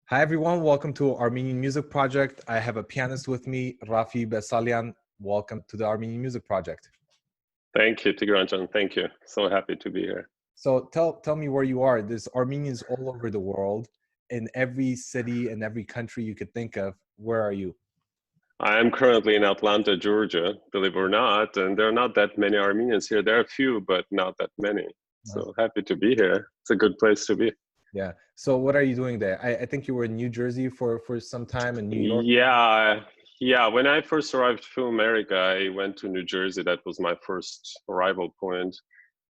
Hi everyone, welcome to Armenian Music Project. I have a pianist with me, Raffi Besalyan. Welcome to the Armenian Music Project. Thank you, Tigran. Thank you. So happy to be here. So tell me where you are. There's Armenians all over the world, in every city and every country you could think of. Where are you? I am currently in Atlanta, Georgia, believe it or not, and there are not that many Armenians here. There are a few, but not that many. So happy to be here. It's a good place to be. Yeah. So what are you doing there? I think you were in New Jersey for some time, in New York. Yeah. When I first arrived to America, I went to New Jersey. That was my first arrival point.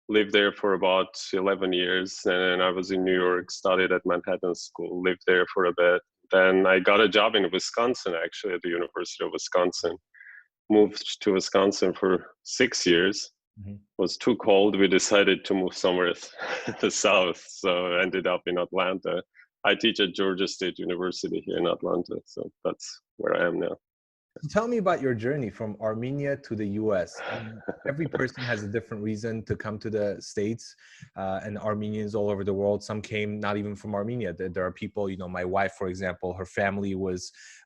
Lived there for about 11 years, and I was in New York, studied at Manhattan School, lived there for a bit. Then I got a job in Wisconsin, actually, at the University of Wisconsin. Moved to Wisconsin for 6 years. Was too cold. We decided to move somewhere in the south, so I ended up in Atlanta. I teach at Georgia State University here in Atlanta, so that's where I am now. Tell me about your journey from Armenia to the US. I mean, every person has a different reason to come to the States, and Armenians all over the world. Some came not even from Armenia. There are people, my wife, for example, her family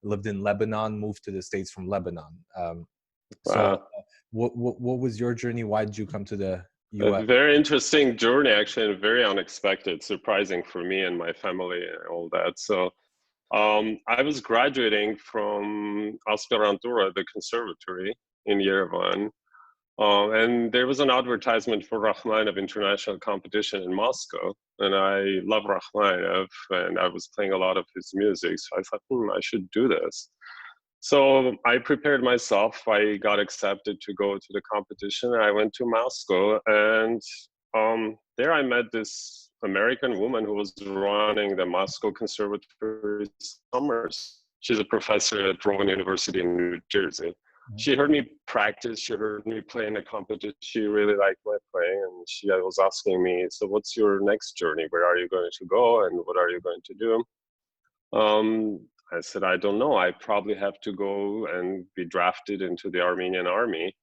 lived in Lebanon, moved to the States from Lebanon. So what was your journey? Why did you come to the US? A very interesting journey, actually, and very unexpected, surprising for me and my family and all that. So I was graduating from aspirantura, the conservatory in Yerevan, and there was an advertisement for Rachmaninoff international competition in Moscow, and I love Rachmaninoff, and I was playing a lot of his music, so I thought, I should do this. So I prepared myself. I got accepted to go to the competition. I went to Moscow, and there I met this American woman who was running the Moscow Conservatory summers. She's a professor at Rowan University in New Jersey. She heard me practice. She heard me play in a competition. She really liked my playing, and she was asking me, "So, what's your next journey? Where are you going to go, and what are you going to do?" I said, I don't know. I probably have to go and be drafted into the Armenian army.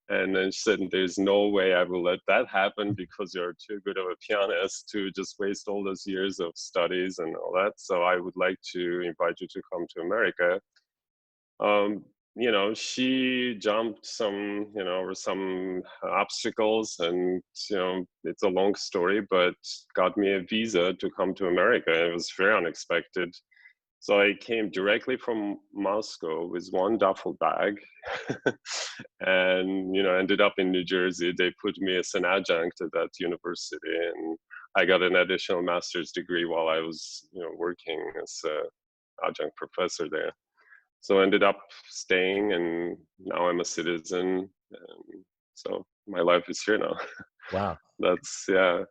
And then she said, there's no way I will let that happen because you're too good of a pianist to just waste all those years of studies and all that. So I would like to invite you to come to America. She jumped some obstacles, and, it's a long story, but got me a visa to come to America. It was very unexpected. So I came directly from Moscow with one duffel bag and, ended up in New Jersey. They put me as an adjunct at that university, and I got an additional master's degree while I was, working as an adjunct professor there. So I ended up staying, and now I'm a citizen. So my life is here now. Wow. That's, yeah.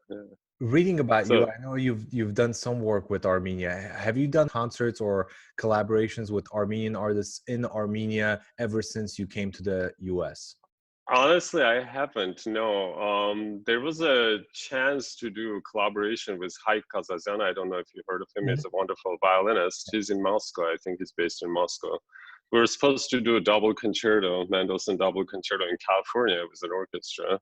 Reading about you, I know you've done some work with Armenia. Have you done concerts or collaborations with Armenian artists in Armenia ever since you came to the US? Honestly, I haven't. No. There was a chance to do a collaboration with Haik Kazazyan. I don't know if you heard of him. He's a wonderful violinist. He's in Moscow. I think he's based in Moscow. We were supposed to do a double concerto, Mendelssohn double concerto in California with an orchestra.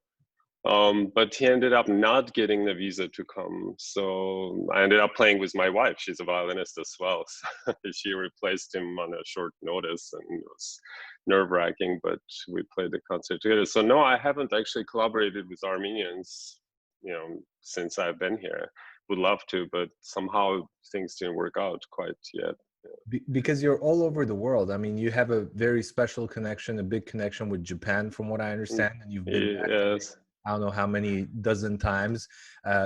But he ended up not getting the visa to come. So I ended up playing with my wife. She's a violinist as well. So she replaced him on a short notice, and it was nerve-wracking, but we played the concert together. So no, I haven't actually collaborated with Armenians, since I've been here. Would love to, but somehow things didn't work out quite yet. Because you're all over the world. I mean, you have a very special connection, a big connection with Japan, from what I understand, and you've been back, Yes. I don't know how many dozen times,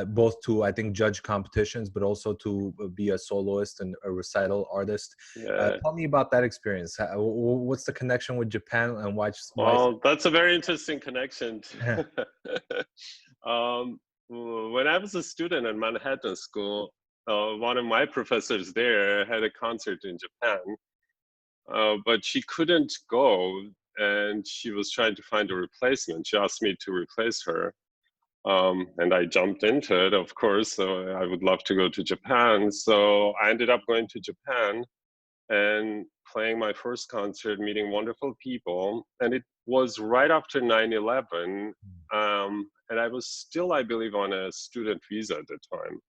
both to, I think, judge competitions, but also to be a soloist and a recital artist. Yeah. Tell me about that experience. What's the connection with Japan, and why? Well, that's a very interesting connection. When I was a student at Manhattan School, one of my professors there had a concert in Japan, but she couldn't go, and she was trying to find a replacement. She asked me to replace her, and I jumped into it, of course. So I would love to go to Japan. So I ended up going to Japan and playing my first concert, meeting wonderful people. And it was right after 9/11. And I was still, I believe, on a student visa at the time.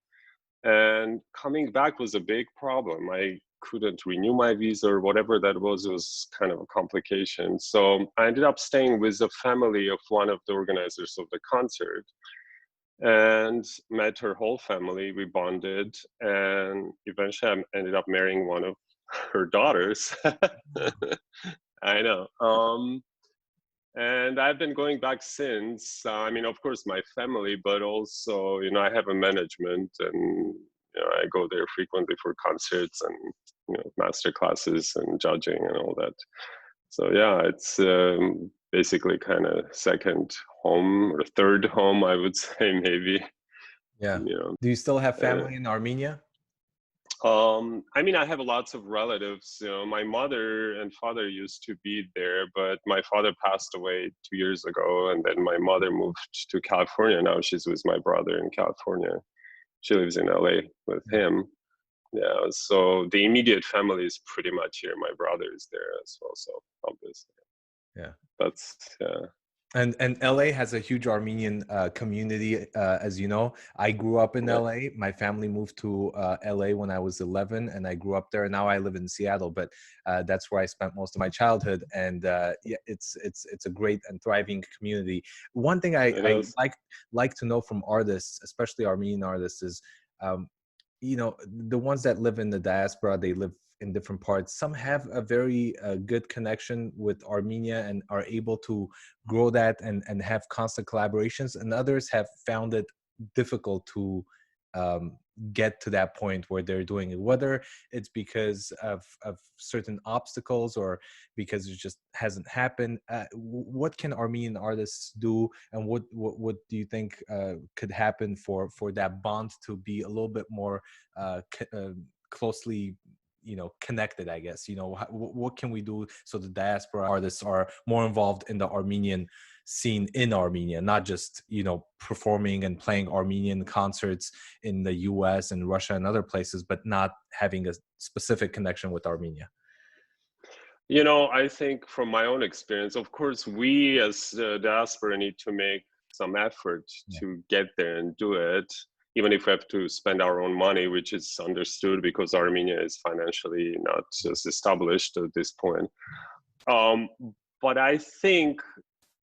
And coming back was a big problem. I couldn't renew my visa or whatever that was. It was kind of a complication. So I ended up staying with the family of one of the organizers of the concert and met her whole family. We bonded, and eventually I ended up marrying one of her daughters. I know. And I've been going back since. I mean, of course, my family, but also, you know, I have a management, and you know, I go there frequently for concerts and, you know, master classes and judging and all that. So yeah, it's basically kind of second home or third home, I would say, maybe. Yeah. You know, Do you still have family in Armenia? I mean, I have lots of relatives. You know, my mother and father used to be there, but my father passed away 2 years ago, and then my mother moved to California. Now she's with my brother in California. She lives in LA with him. Yeah, so the immediate family is pretty much here. My brother is there as well, so obviously. Yeah. That's And LA has a huge Armenian community, as you know. I grew up in yeah. LA. My family moved to LA when I was 11, and I grew up there. Now I live in Seattle, but that's where I spent most of my childhood. And yeah, it's a great and thriving community. One thing I like to know from artists, especially Armenian artists, is you know, the ones that live in the diaspora, they live in different parts. Some have a very good connection with Armenia and are able to grow that and have constant collaborations, and others have found it difficult to get to that point where they're doing it, whether it's because of certain obstacles or because it just hasn't happened. What can Armenian artists do, and what do you think could happen for that bond to be a little bit more closely, you know, connected, I guess? You know, what can we do so the diaspora artists are more involved in the Armenian scene in Armenia, not just, you know, performing and playing Armenian concerts in the US and Russia and other places, but not having a specific connection with Armenia? You know, I think from my own experience, of course, we as diaspora need to make some effort to get there and do it, even if we have to spend our own money, which is understood because Armenia is financially not as established at this point. But I think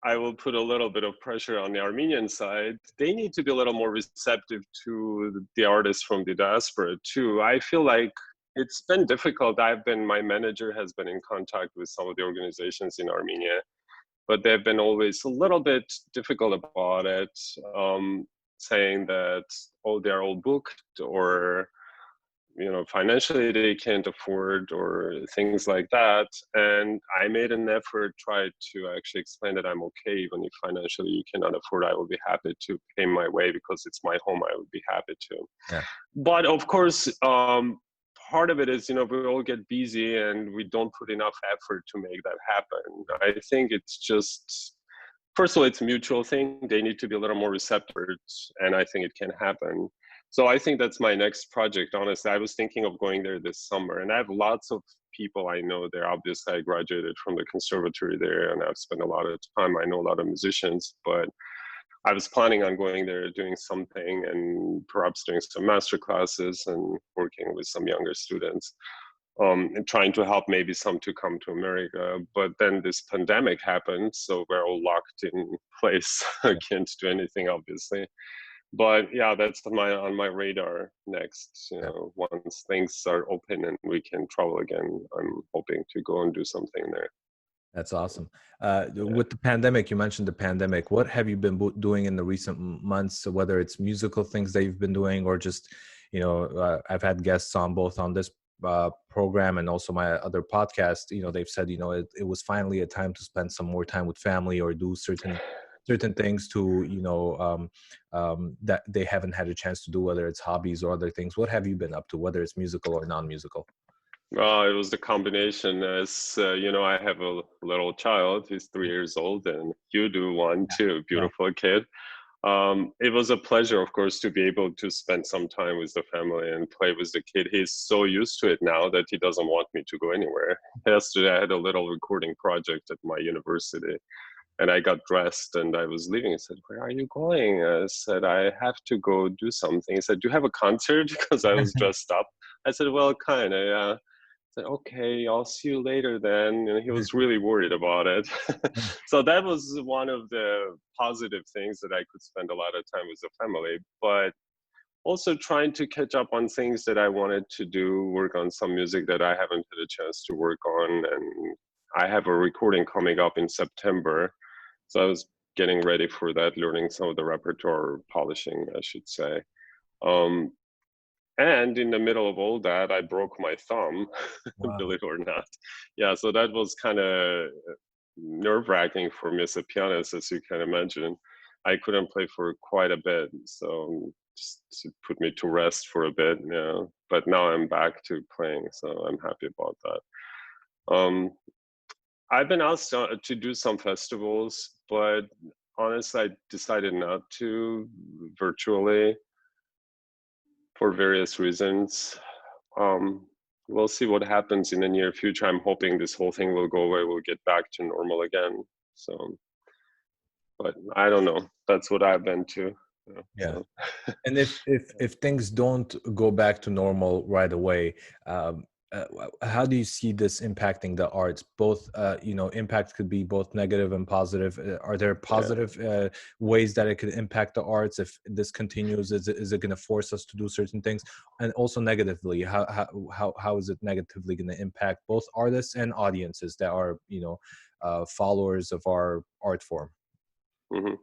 I will put a little bit of pressure on the Armenian side. They need to be a little more receptive to the artists from the diaspora too. I feel like it's been difficult. My manager has been in contact with some of the organizations in Armenia, but they've been always a little bit difficult about it, saying that, oh, they're all booked, or, you know, financially they can't afford, or things like that. And I made an effort, tried to actually explain that I'm okay, even if financially you cannot afford, I will be happy to pay my way because it's my home, I would be happy to. Yeah. But of course, part of it is, you know, we all get busy and we don't put enough effort to make that happen. I think it's just, first of all, it's a mutual thing. They need to be a little more receptive, and I think it can happen. So I think that's my next project, honestly. I was thinking of going there this summer, and I have lots of people I know there. Obviously, I graduated from the conservatory there, and I've spent a lot of time. I know a lot of musicians, but I was planning on going there, doing something, and perhaps doing some master classes and working with some younger students, and trying to help maybe some to come to America. But then this pandemic happened, so we're all locked in place. I can't do anything, obviously. But yeah, that's on my radar next. You know, once things are open and we can travel again, I'm hoping to go and do something there. That's awesome. With the pandemic, you mentioned the pandemic. What have you been doing in the recent months? So whether it's musical things that you've been doing, or just, you know, I've had guests on both on this program and also my other podcast. You know, they've said, you know, it was finally a time to spend some more time with family or do certain things to, you know, that they haven't had a chance to do, whether it's hobbies or other things. What have you been up to, whether it's musical or non-musical? It was the combination. As you know, I have a little child. He's 3 years old, and you do one too. Beautiful kid. It was a pleasure, of course, to be able to spend some time with the family and play with the kid. He's so used to it now that he doesn't want me to go anywhere. Yesterday, I had a little recording project at my university, And I got dressed and I was leaving. I said, "Where are you going?" I said, "I have to go do something." He said, "Do you have a concert?" Because I was dressed up. I said, "Well, kind of, yeah." I said, "Okay, I'll see you later then." And he was really worried about it. So that was one of the positive things, that I could spend a lot of time with the family, but also trying to catch up on things that I wanted to do, work on some music that I haven't had a chance to work on. And I have a recording coming up in September. So I was getting ready for that, learning some of the repertoire, polishing, I should say. And in the middle of all that, I broke my thumb, Wow. believe it or not. Yeah, so that was kind of nerve-wracking for me as a pianist, as you can imagine. I couldn't play for quite a bit, so just to put me to rest for a bit. Yeah, but now I'm back to playing, so I'm happy about that. I've been asked to do some festivals, but honestly, I decided not to virtually for various reasons. We'll see what happens in the near future. I'm hoping this whole thing will go away. We'll get back to normal again. So, but I don't know. That's what I've been to. Yeah. So. And if things don't go back to normal right away, how do you see this impacting the arts? Both, impact could be both negative and positive. Are there positive ways that it could impact the arts if this continues? Is it going to force us to do certain things? And also negatively, how is it negatively going to impact both artists and audiences that are followers of our art form? Mm-hmm.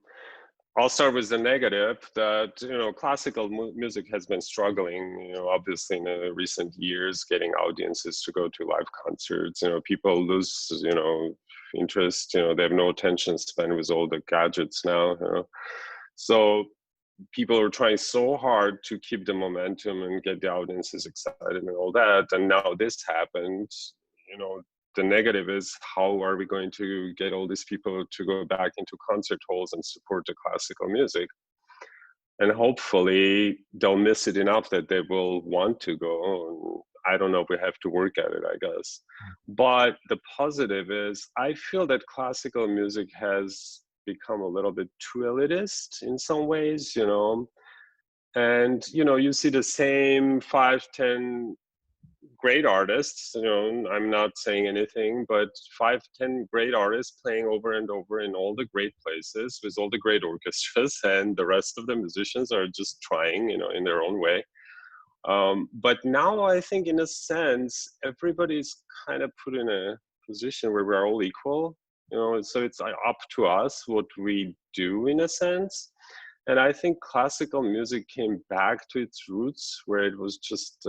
I'll start with the negative, that classical music has been struggling, obviously in the recent years, getting audiences to go to live concerts. People lose interest. They have no attention span with all the gadgets now. So people are trying so hard to keep the momentum and get the audiences excited and all that, and now this happened. The negative is, how are we going to get all these people to go back into concert halls and support the classical music? And hopefully they'll miss it enough that they will want to go. I don't know, if we have to work at it, I guess. But the positive is, I feel that classical music has become a little bit too elitist in some ways, and you see the same 5-10 great artists. I'm not saying anything, but 5-10 great artists playing over and over in all the great places with all the great orchestras, and the rest of the musicians are just trying, in their own way. But now I think, in a sense, everybody's kind of put in a position where we're all equal, so it's up to us what we do, in a sense. And I think classical music came back to its roots, where it was just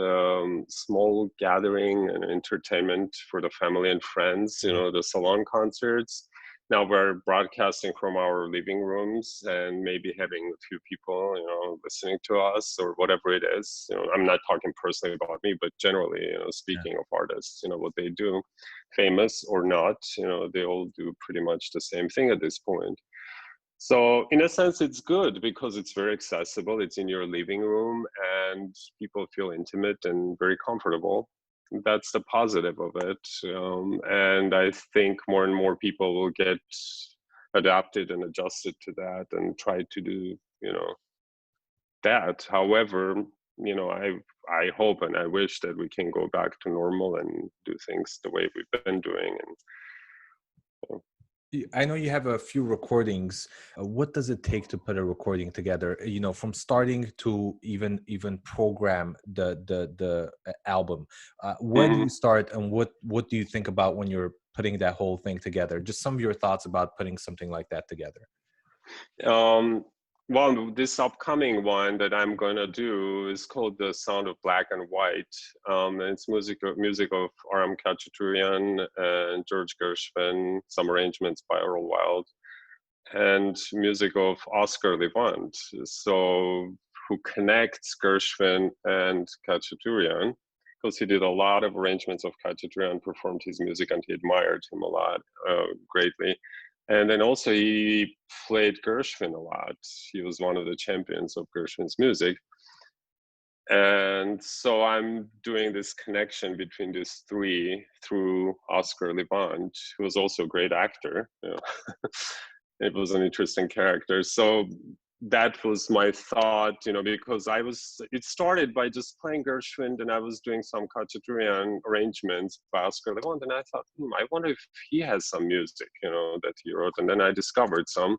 small gathering and entertainment for the family and friends, the salon concerts. Now we're broadcasting from our living rooms and maybe having a few people, listening to us or whatever it is. I'm not talking personally about me, but generally, speaking of artists, what they do, famous or not, they all do pretty much the same thing at this point. So in a sense, it's good because it's very accessible. It's in your living room and people feel intimate and very comfortable. That's the positive of it. And I think more and more people will get adapted and adjusted to that and try to do, that. However, I hope and I wish that we can go back to normal and do things the way we've been doing. And I know you have a few recordings. What does it take to put a recording together? From starting to even program the album. Where do you start, and what do you think about when you're putting that whole thing together? Just some of your thoughts about putting something like that together. Well, this upcoming one that I'm gonna do is called "The Sound of Black and White." It's music of Aram Khachaturian and George Gershwin, some arrangements by Earl Wild, and music of Oscar Levant. So, who connects Gershwin and Khachaturian, because he did a lot of arrangements of Khachaturian, performed his music, and he admired him a lot, greatly. And then also he played Gershwin a lot. He was one of the champions of Gershwin's music. And so I'm doing this connection between these three through Oscar Levant, who was also a great actor. It was an interesting character. So that was my thought, because it started by just playing Gershwin, and I was doing some Khachaturian arrangements by Oscar Levant, and I thought, I wonder if he has some music, that he wrote. And then I discovered some.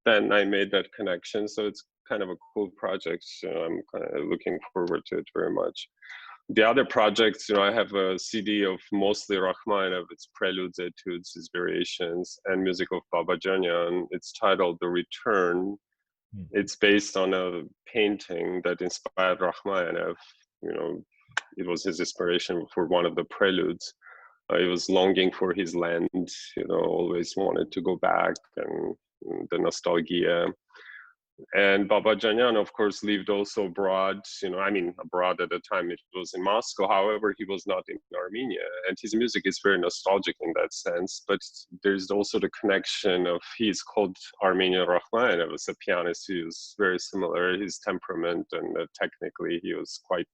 Then I made that connection. So it's kind of a cool project. I'm kind of looking forward to it very much. The other projects, I have a CD of mostly Rachmaninoff, its preludes, etudes, his variations, and music of Babajanyan. It's titled The Return. It's based on a painting that inspired Rachmaninoff. It was his inspiration for one of the preludes. He was longing for his land, always wanted to go back, and the nostalgia. And Babajanyan, of course, lived also abroad, abroad at the time it was in Moscow. However, he was not in Armenia. And his music is very nostalgic in that sense. But there's also the connection of, he's called Armenian Rachmaninoff. As a pianist, he was very similar, his temperament, and technically he was quite,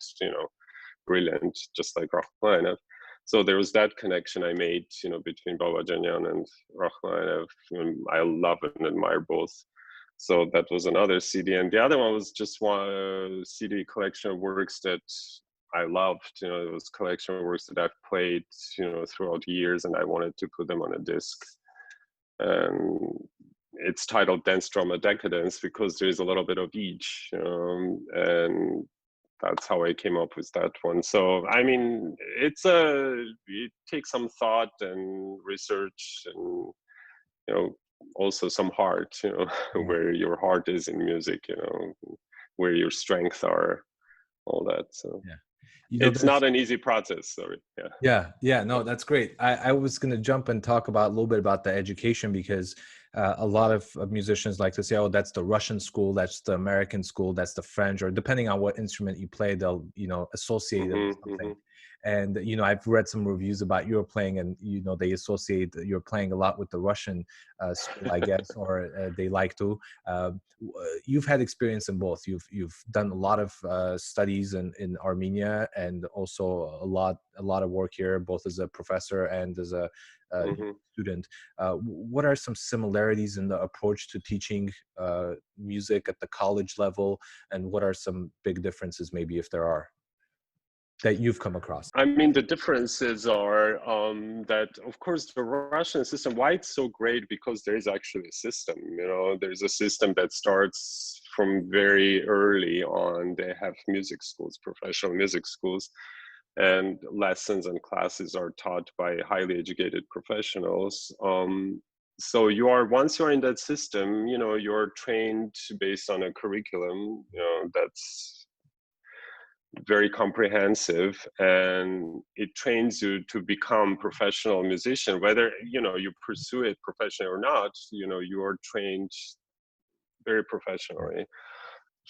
brilliant, just like Rachmaninoff. So there was that connection I made, between Babajanyan and Rachmaninoff. I love and admire both. So that was another CD. And the other one was just one CD collection of works that I loved. It was a collection of works that I've played, throughout years, and I wanted to put them on a disc. And it's titled Dance Drama Decadence because there's a little bit of each. And that's how I came up with that one. So, it takes some thought and research and, also some heart, where your heart is in music, where your strengths are, all that. So it's not an easy process. Sorry. Yeah. No, that's great. I was going to jump and talk about a little bit about the education, because a lot of musicians like to say, oh, that's the Russian school, that's the American school, that's the French, or depending on what instrument you play, they'll, associate it with something. And, I've read some reviews about your playing, and, they associate your playing a lot with the Russian school, I guess, or they like to. You've had experience in both. You've done a lot of studies in Armenia, and also a lot of work here, both as a professor and as a student. What are some similarities in the approach to teaching music at the college level, and what are some big differences, maybe, if there are, that you've come across? The differences are that, of course, the Russian system, why it's so great, because there is actually a system, there's a system that starts from very early on. They have music schools, professional music schools, and lessons and classes are taught by highly educated professionals. So once you're in that system, you're trained based on a curriculum, that's very comprehensive, and it trains you to become professional musician, whether you pursue it professionally or not. You are trained very professionally.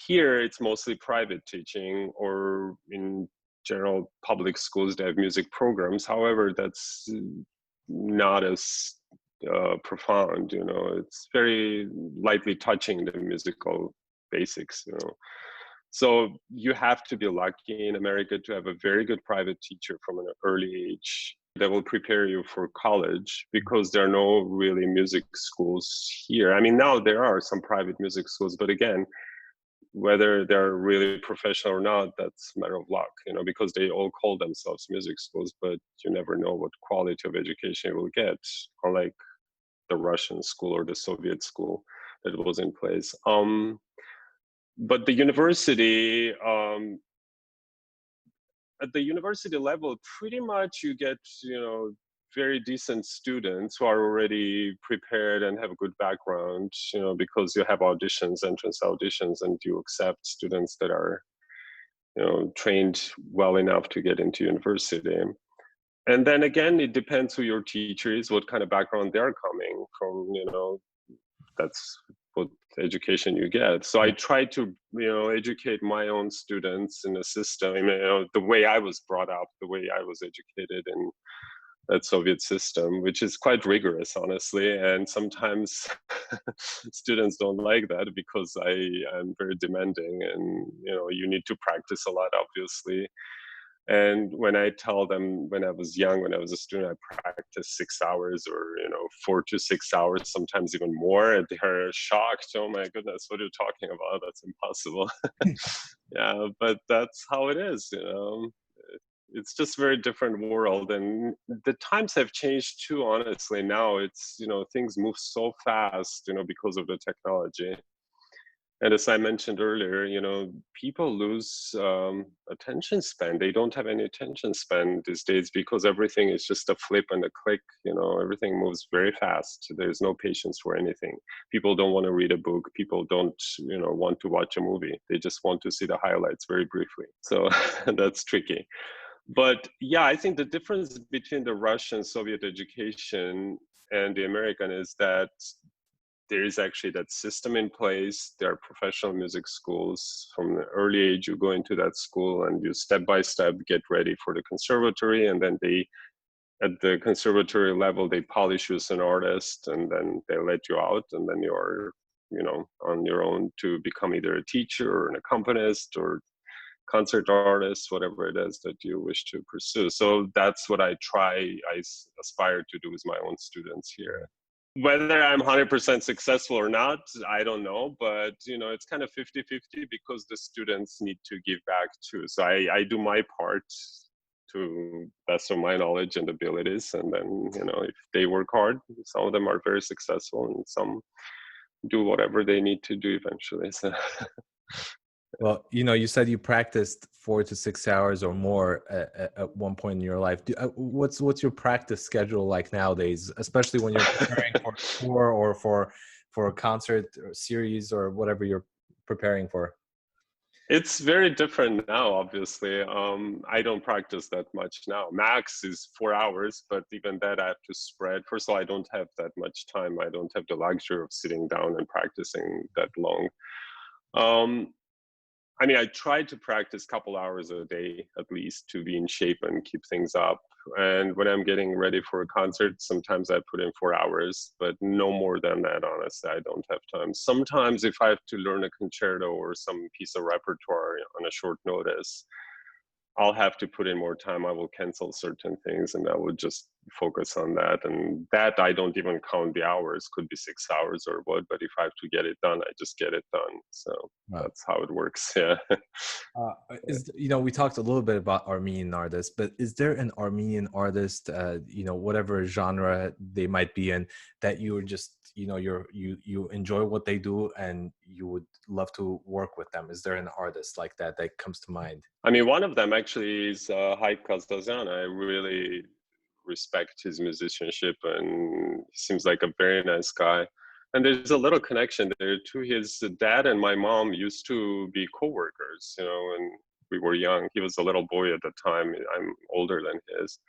Here it's mostly private teaching, or in general public schools they have music programs. However, that's not as profound. It's very lightly touching the musical basics. So you have to be lucky in America to have a very good private teacher from an early age that will prepare you for college, because there are no really music schools here. Now there are some private music schools, but again, whether they're really professional or not, that's a matter of luck, because they all call themselves music schools, but you never know what quality of education you will get, unlike the Russian school or the Soviet school that was in place. But the university, at the university level, pretty much you get, very decent students who are already prepared and have a good background, because you have auditions, entrance auditions, and you accept students that are, trained well enough to get into university. And then again, it depends who your teacher is, what kind of background they're coming from, that's what education you get. So I try to, educate my own students in a system, the way I was brought up, the way I was educated in that Soviet system, which is quite rigorous, honestly. And sometimes students don't like that, because I am very demanding, and, you need to practice a lot, obviously. And when I tell them when I was young, when I was a student, I practiced 6 hours or, 4 to 6 hours, sometimes even more. They're shocked. Oh my goodness, what are you talking about? That's impossible. Yeah, but that's how it is. It's just a very different world. And the times have changed too, honestly. Now things move so fast, because of the technology. And as I mentioned earlier, people lose attention span. They don't have any attention span these days because everything is just a flip and a click. Everything moves very fast. There's no patience for anything. People don't want to read a book. People don't, want to watch a movie. They just want to see the highlights very briefly. So that's tricky. But yeah, I think the difference between the Russian Soviet education and the American is that there is actually that system in place. There are professional music schools. From the early age, you go into that school and you step by step get ready for the conservatory. And then at the conservatory level, they polish you as an artist, and then they let you out. And then you're, on your own to become either a teacher or an accompanist or concert artist, whatever it is that you wish to pursue. So that's what I aspire to do with my own students here. Whether I'm 100% successful or not, I don't know, but it's kind of 50-50 because the students need to give back too. So I do my part to best of my knowledge and abilities, and then if they work hard, some of them are very successful and some do whatever they need to do eventually. So Well, you said you practiced 4 to 6 hours or more at one point in your life. What's your practice schedule like nowadays, especially when you're preparing for a tour or for a concert or series or whatever you're preparing for? It's very different now, obviously. I don't practice that much now. Max is 4 hours, but even that I have to spread. First of all, I don't have that much time. I don't have the luxury of sitting down and practicing that long. I try to practice a couple hours a day at least to be in shape and keep things up. And when I'm getting ready for a concert, sometimes I put in 4 hours, but no more than that, honestly. I don't have time. Sometimes if I have to learn a concerto or some piece of repertoire on a short notice, I'll have to put in more time. I will cancel certain things and I will just focus on that. And that I don't even count the hours, could be 6 hours or what, but if I have to get it done, I just get it done. So That's how it works. Yeah. We talked a little bit about Armenian artists, but is there an Armenian artist, whatever genre they might be in, that you are just, you enjoy what they do and you would love to work with them? Is there an artist like that comes to mind? One of them actually is Haik Kazazyan. I really respect his musicianship and he seems like a very nice guy. And there's a little connection there too. His dad and my mom used to be co-workers, when we were young. He was a little boy at the time. I'm older than his.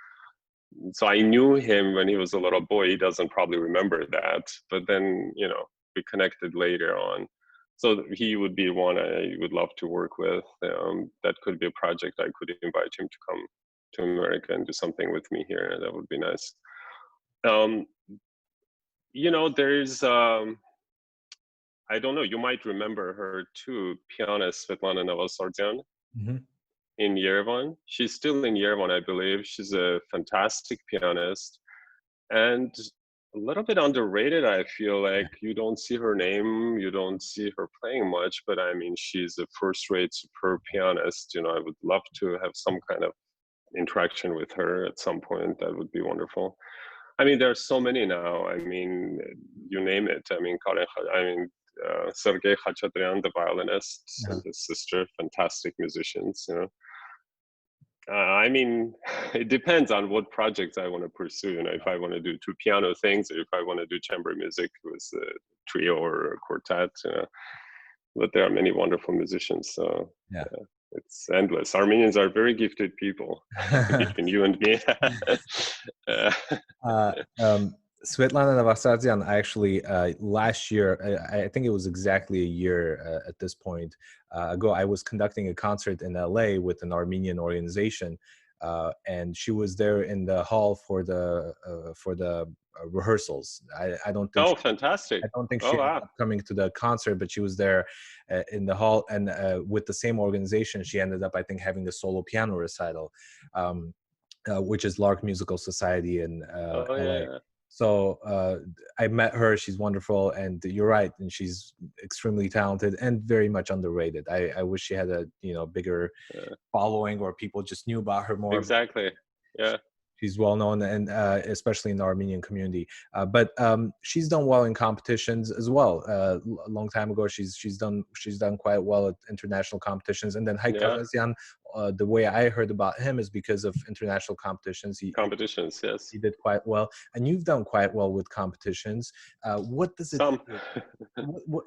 So I knew him when he was a little boy. He doesn't probably remember that. But then, we connected later on. So he would be one I would love to work with. That could be a project I could invite him to come to America and do something with me here. That would be nice. There's, I don't know, you might remember her too, pianist Svetlana Novosardyan in Yerevan. She's still in Yerevan, I believe. She's a fantastic pianist and a little bit underrated. I feel like you don't see her name, you don't see her playing much, but she's a first-rate, superb pianist. I would love to have some kind of interaction with her at some point. That would be wonderful. There are so many now. You name it. Sergei Khachaturian, the violinist, and his sister, fantastic musicians. It depends on what projects I want to pursue. If I want to do 2 piano things, or if I want to do chamber music with a trio or a quartet. But there are many wonderful musicians. So it's endless. Armenians are very gifted people, between you and me. Svetlana Novosardyan, actually, last year, I think it was exactly a year at this point ago, I was conducting a concert in LA with an Armenian organization, and she was there in the hall for the rehearsals. I don't think Oh, fantastic. I don't think Oh, she ended wow. up coming to the concert, but she was there in the hall, and with the same organization, she ended up, I think, having a solo piano recital, which is Lark Musical Society in Oh, LA. yeah. So I met her. She's wonderful, and you're right, and she's extremely talented and very much underrated. I wish she had a bigger Yeah. following, or people just knew about her more. Exactly. Yeah. She's well known, and especially in the Armenian community. But she's done well in competitions as well. A long time ago, she's done quite well at international competitions. And then Yeah. Haykazyan, the way I heard about him is because of international competitions. Competitions, yes. He did quite well, and you've done quite well with competitions. What does it Some. take?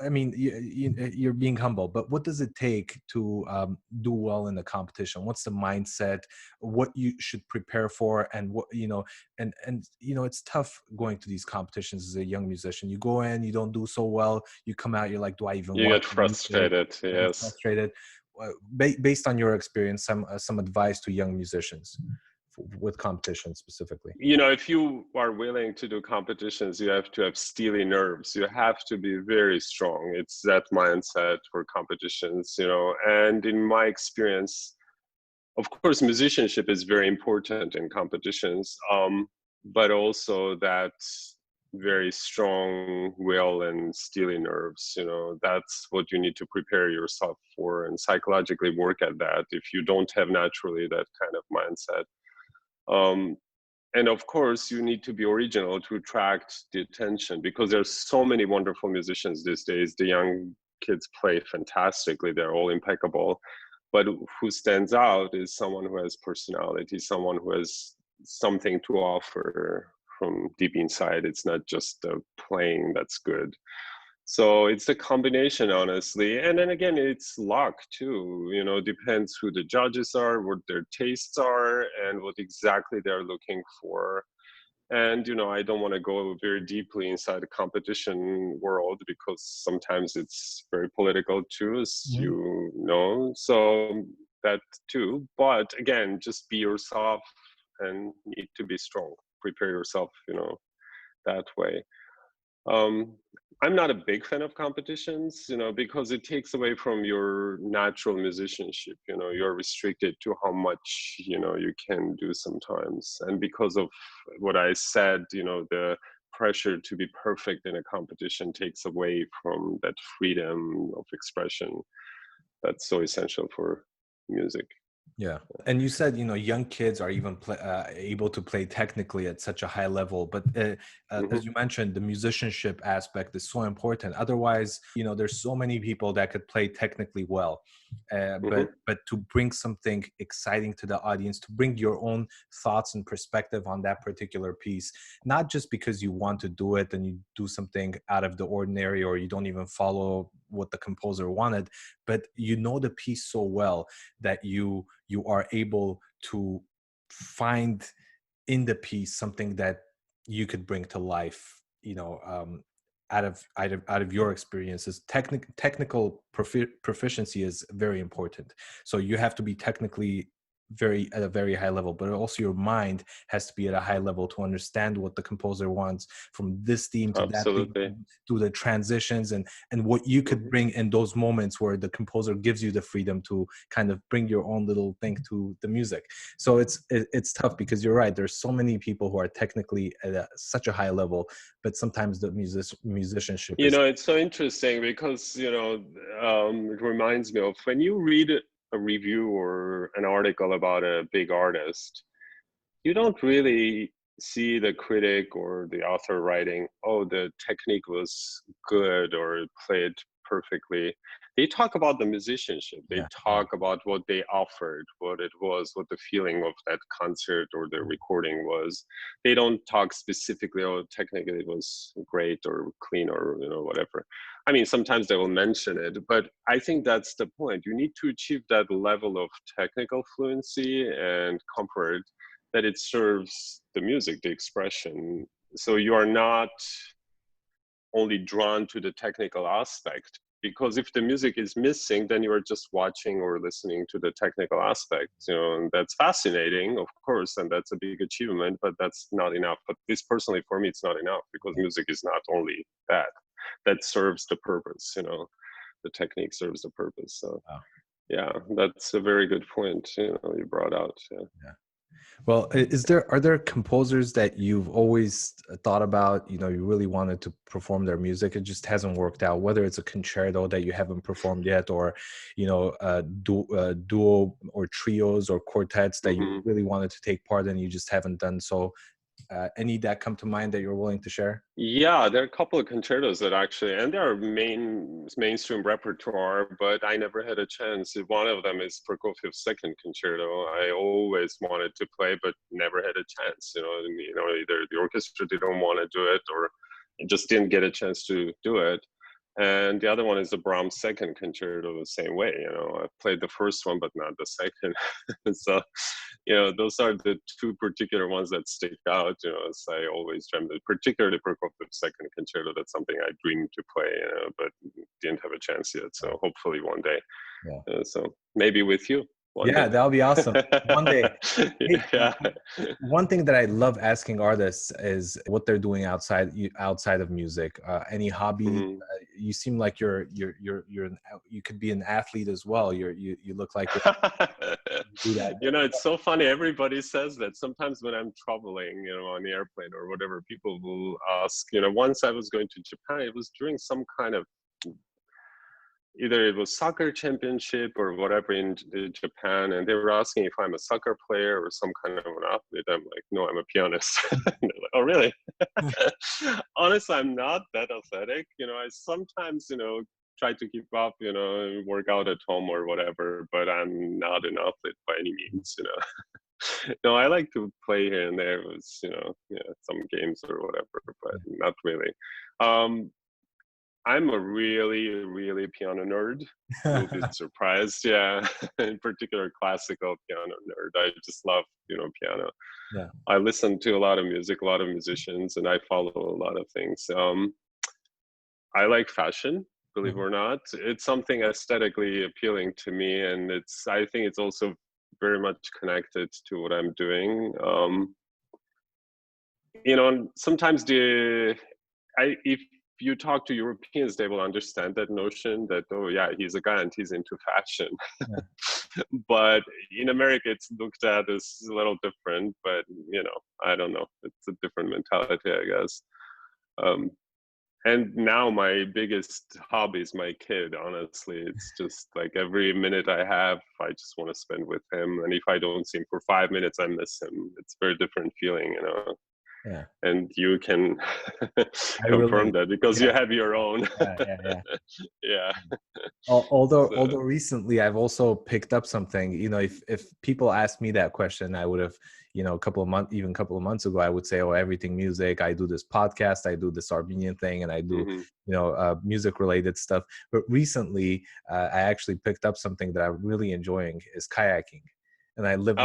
I mean, you're being humble, but what does it take to do well in the competition? What's the mindset? What you should prepare for, and what and it's tough going to these competitions as a young musician. You go in, you don't do so well, you come out, you're like, do I even You want get to do this? frustrated, I get yes. frustrated. Based on your experience, some advice to young musicians with competition specifically. If you are willing to do competitions, you have to have steely nerves. You have to be very strong. It's that mindset for competitions, and in my experience, of course, musicianship is very important in competitions, but also that very strong will and steely nerves, that's what you need to prepare yourself for and psychologically work at that if you don't have naturally that kind of mindset. And of course, you need to be original to attract the attention, because there's so many wonderful musicians these days. The young kids play fantastically. They're all impeccable. But who stands out is someone who has personality, someone who has something to offer from deep inside. It's not just the playing that's good. So it's a combination, honestly. And then again, it's luck too. Depends who the judges are, what their tastes are, and what exactly they're looking for. And, I don't want to go very deeply inside the competition world, because sometimes it's very political too, as Mhm. you know. So that too. But again, just be yourself and need to be strong. Prepare yourself, that way. Um, I'm not a big fan of competitions, because it takes away from your natural musicianship. You're restricted to how much, you can do sometimes. And because of what I said, the pressure to be perfect in a competition takes away from that freedom of expression that's so essential for music. Yeah. And you said, young kids are even able to play technically at such a high level. But Hmm. as you mentioned, the musicianship aspect is so important. Otherwise, there's so many people that could play technically well. Hmm. But to bring something exciting to the audience, to bring your own thoughts and perspective on that particular piece, not just because you want to do it and you do something out of the ordinary, or you don't even follow what the composer wanted, but the piece so well that you are able to find in the piece something that you could bring to life, out of your experiences. Technical proficiency is very important. So you have to be technically at a very high level, but also your mind has to be at a high level to understand what the composer wants from this theme to that theme, Absolutely. to the transitions, and what you could Hmm. bring in those moments where the composer gives you the freedom to kind of bring your own little thing to the music. So it's tough, because you're right, there's so many people who are technically at such a high level, but sometimes the musicianship is. It's so interesting because, it reminds me of when you read a review or an article about a big artist, you don't really see the critic or the author writing, oh, the technique was good or it played perfectly. They talk about the musicianship. They Yeah, yeah. talk about what they offered, what it was, what the feeling of that concert or the recording was. They don't talk specifically, oh, technically it was great or clean or whatever. I mean, sometimes they will mention it, but I think that's the point. You need to achieve that level of technical fluency and comfort that it serves the music, the expression. So you are not only drawn to the technical aspect, because if the music is missing, then you are just watching or listening to the technical aspects, you know, and that's fascinating, of course, and that's a big achievement, but that's not enough. But this personally, for me, it's not enough, because music is not only that serves the purpose, you know, the technique serves the purpose. So Wow. yeah, that's a very good point, you know, you brought out. Yeah. Well, are there composers that you've always thought about, you know, you really wanted to perform their music, it just hasn't worked out, whether it's a concerto that you haven't performed yet, or, you know, duo or trios or quartets that you really wanted to take part in, you just haven't done so? Any that come to mind that you're willing to share? Yeah, there are a couple of concertos that actually, and they are mainstream repertoire, but I never had a chance. One of them is Prokofiev's second concerto. I always wanted to play, but never had a chance. You know, either the orchestra didn't want to do it, or I just didn't get a chance to do it. And the other one is the Brahms second concerto, the same way. You know, I played the first one, but not the second. So, you know, those are the two particular ones that stick out. You know, as I always dreamed, particularly Prokofiev's second concerto. That's something I dreamed to play, but didn't have a chance yet. So hopefully one day. Yeah. So maybe with you. Yeah, that'll be awesome. One day. Hey, Yeah. one thing that I love asking artists is what they're doing outside of music. Any hobby? You seem like you could be an athlete as well. You look like you do that. You know, it's so funny. Everybody says that. Sometimes when I'm traveling, you know, on the airplane or whatever, people will ask. You know, once I was going to Japan, it was during some kind of, either it was soccer championship or whatever in Japan, and they were asking if I'm a soccer player or some kind of an athlete. I'm like, no, I'm a pianist. And they're like, oh, really? Honestly, I'm not that athletic. You know, I sometimes, you know, try to keep up, you know, work out at home or whatever, but I'm not an athlete by any means, you know. No, I like to play here and there with, you know, yeah, some games or whatever, but not really. I'm a really, really piano nerd. You'll be surprised. Yeah. In particular, classical piano nerd. I just love, you know, piano. Yeah. I listen to a lot of music, a lot of musicians, and I follow a lot of things. I like fashion, believe it or not. It's something aesthetically appealing to me. And I think it's also very much connected to what I'm doing. You know, and sometimes if you talk to Europeans, they will understand that notion that, oh yeah, he's a guy and he's into fashion. Yeah. But in America, it's looked at as a little different, but you know, I don't know. It's a different mentality, I guess. And now my biggest hobby is my kid, honestly. It's just like every minute I have, I just want to spend with him. And if I don't see him for 5 minutes, I miss him. It's a very different feeling, you know. Yeah. And you can confirm that because you have your own. Yeah. Although recently I've also picked up something, you know, if people asked me that question, I would have, you know, a couple of months ago, I would say, oh, everything music. I do this podcast, I do this Armenian thing, and I do, you know, music related stuff. But recently, I actually picked up something that I'm really enjoying is kayaking. And I live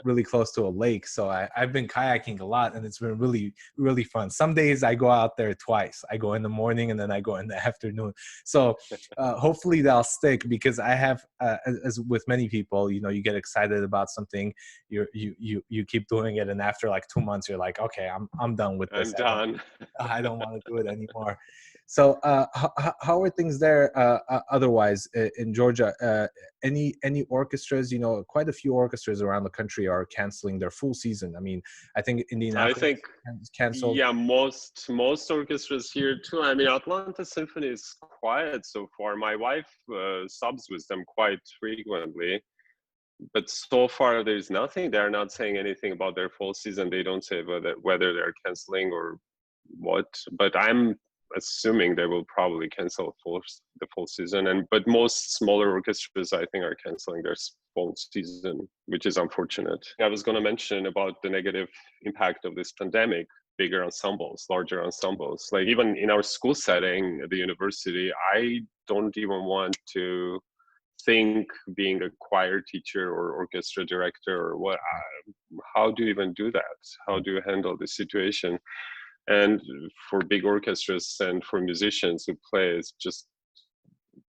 really close to a lake. So I've been kayaking a lot, and it's been really, really fun. Some days I go out there twice. I go in the morning and then I go in the afternoon. So hopefully that'll stick, because I have, as with many people, you know, you get excited about something, you keep doing it, and after like 2 months, you're like, okay, I'm done with this. I don't want to do it anymore. So how are things there otherwise in Georgia? Any orchestras? You know, quite a few orchestras around the country are canceling their full season. I mean, I think Indianapolis canceled. Yeah, most orchestras here too. I mean, Atlanta Symphony is quiet so far. My wife subs with them quite frequently, but so far there's nothing. They're not saying anything about their full season. They don't say whether they're canceling or what. But I'm assuming they will probably cancel the full season. But most smaller orchestras, I think, are canceling their full season, which is unfortunate. I was going to mention about the negative impact of this pandemic. Bigger ensembles, larger ensembles. Like even in our school setting at the university, I don't even want to think being a choir teacher or orchestra director or what. How do you even do that? How do you handle the situation? And for big orchestras and for musicians who play, it's just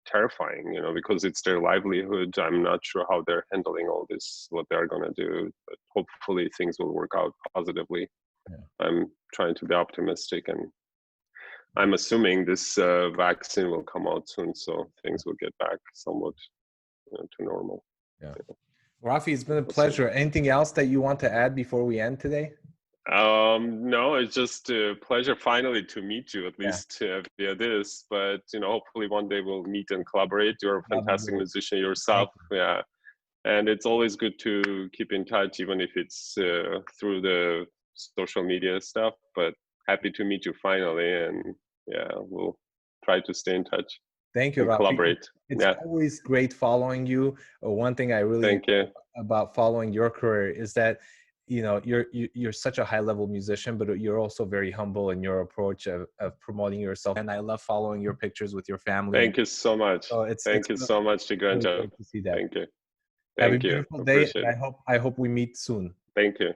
terrifying, you know, because it's their livelihood. I'm not sure how they're handling all this, what they're going to do, but hopefully things will work out positively. Yeah. I'm trying to be optimistic, and I'm assuming this vaccine will come out soon, so things will get back somewhat to normal. Yeah. Raffi, it's been a pleasure. Anything else that you want to add before we end today? No, it's just a pleasure finally to meet you, at least via this. But you know, hopefully one day we'll meet and collaborate. You're a fantastic musician yourself, yeah. And it's always good to keep in touch, even if it's through the social media stuff. But happy to meet you finally, and yeah, we'll try to stay in touch. Thank you, Raffi. Collaborate. It's always great following you. One thing I really enjoy about following your career is that, you know, you're such a high-level musician, but you're also very humble in your approach of promoting yourself. And I love following your pictures with your family. Thank you so much. So Thank you so much, Tigran. Really great to see that. Thank you. Have Thank a you. beautiful day. I hope we meet soon. Thank you.